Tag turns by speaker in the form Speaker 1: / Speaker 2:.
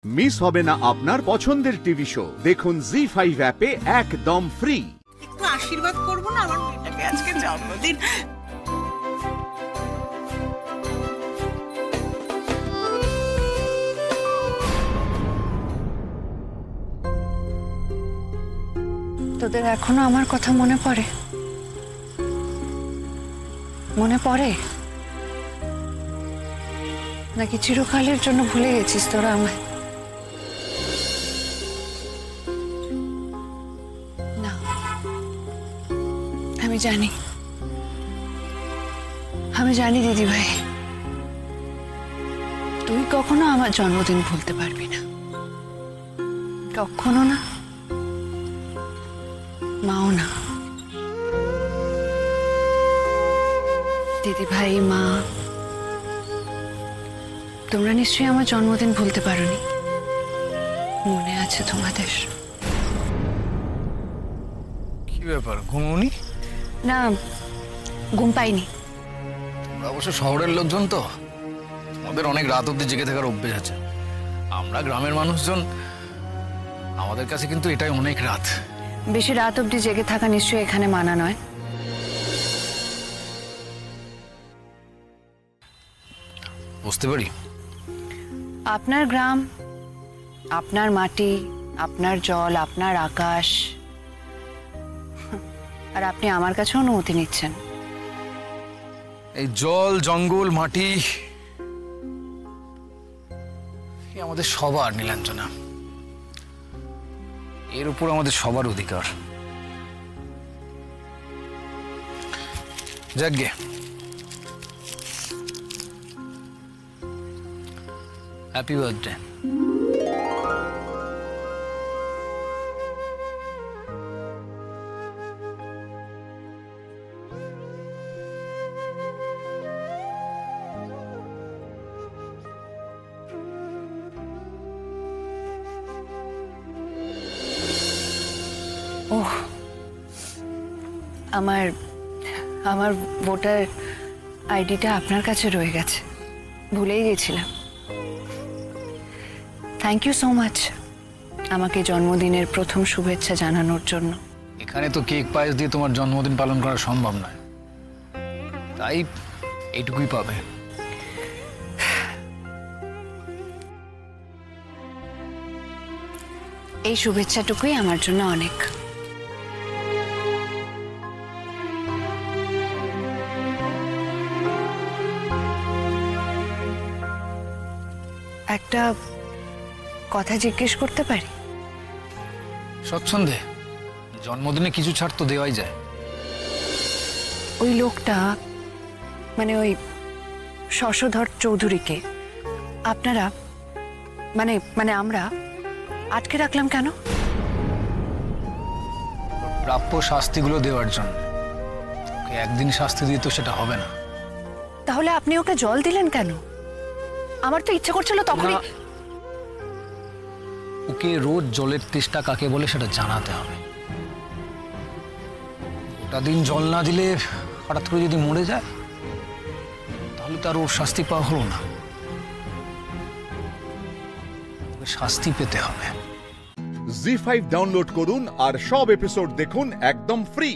Speaker 1: Miss হবে না আপনার পছন্দের টিভি শো। দেখুন জি5 অ্যাপে একদম ফ্রি।
Speaker 2: একটু আশীর্বাদ করব না আমার মেয়েটাকে, আজকে জন্মদিন।
Speaker 3: তোদের এখনো আমার কথা মনে পড়ে? মনে পড়ে নাকি চিরকালের জন্য ভুলে গেছিস তোরা আমায়? না, আমি জানি দিদি ভাই, তুই কখনো আমার জন্মদিন ভুলতে পারবি না, কখনো না, মাও না। দিদি ভাই, মা, তোমরা নিশ্চয়ই আমার জন্মদিন ভুলতে পারোনি, মনে আছে তোমাদের?
Speaker 4: কি ব্যাপার, ঘুমোনি?
Speaker 3: না, ঘুম পাইনি।
Speaker 4: অবশ্য শহরের লোকজন তো, আমাদের অনেক রাত অব্দি জেগে থাকার অভ্যেস আছে। আমরা গ্রামের মানুষজন, আমাদের কাছে কিন্তু এটাই অনেক রাত।
Speaker 3: বেশি রাত অব্দি জেগে থাকা নিশ্চয়ই এখানে মানা নয়।
Speaker 4: বুঝতে পারি।
Speaker 3: আপনার গ্রাম, আপনার মাটি, আপনার জল, আপনার আকাশ, আর আপনি আমার কাছে অনুমতি নিচ্ছেন।
Speaker 4: এই জল, জঙ্গল, মাটি আমাদের সবার, নীলাঞ্জনা। এর উপর আমাদের সবার অধিকার। যাকগে, হ্যাপি বার্থডে।
Speaker 3: ওহ, আমার ভোটার আইডিটা আপনার কাছে রয়ে গেছে, ভুলেই গেছিলাম। থ্যাংক ইউ সো মাচ আমাকে জন্মদিনের প্রথম শুভেচ্ছা জানানোর জন্য।
Speaker 4: এখানে তো কেক পায়েস দিয়ে তোমার জন্মদিন পালন করা সম্ভব নয়, তাই এইটুকুই পাবে।
Speaker 3: এই শুভেচ্ছাটুকুই আমার জন্য অনেক। একটা কথা জিজ্ঞেস করতে পারি?
Speaker 4: স্বচ্ছন্দে, জন্মদিনে কিছু ছাড় তো দেওয়াই যায়।
Speaker 3: ওই লোকটা, মানে ওই শশধর চৌধুরীকে আপনারা, মানে আমরা আটকে রাখলাম কেন?
Speaker 4: প্রাপ্য শাস্তিগুলো দেওয়ার জন্য। ওকে একদিন শাস্তি দিয়ে তো সেটা হবে না।
Speaker 3: তাহলে আপনি ওকে জল দিলেন কেন? আমার তো ইচ্ছে করছিল তখনই।
Speaker 4: ওকে রোজ জলের তেষ্টা কাকে বলে সেটা জানাতে হবে। ওটা দিন জল না দিলে হঠাৎ করে যদি মরে যায়, তাহলে তার ওর শাস্তি পাওয়া হলো না। ওকে শাস্তি পেতে হবে।
Speaker 1: জি5 ডাউনলোড করুন আর সব এপিসোড দেখুন একদম ফ্রি।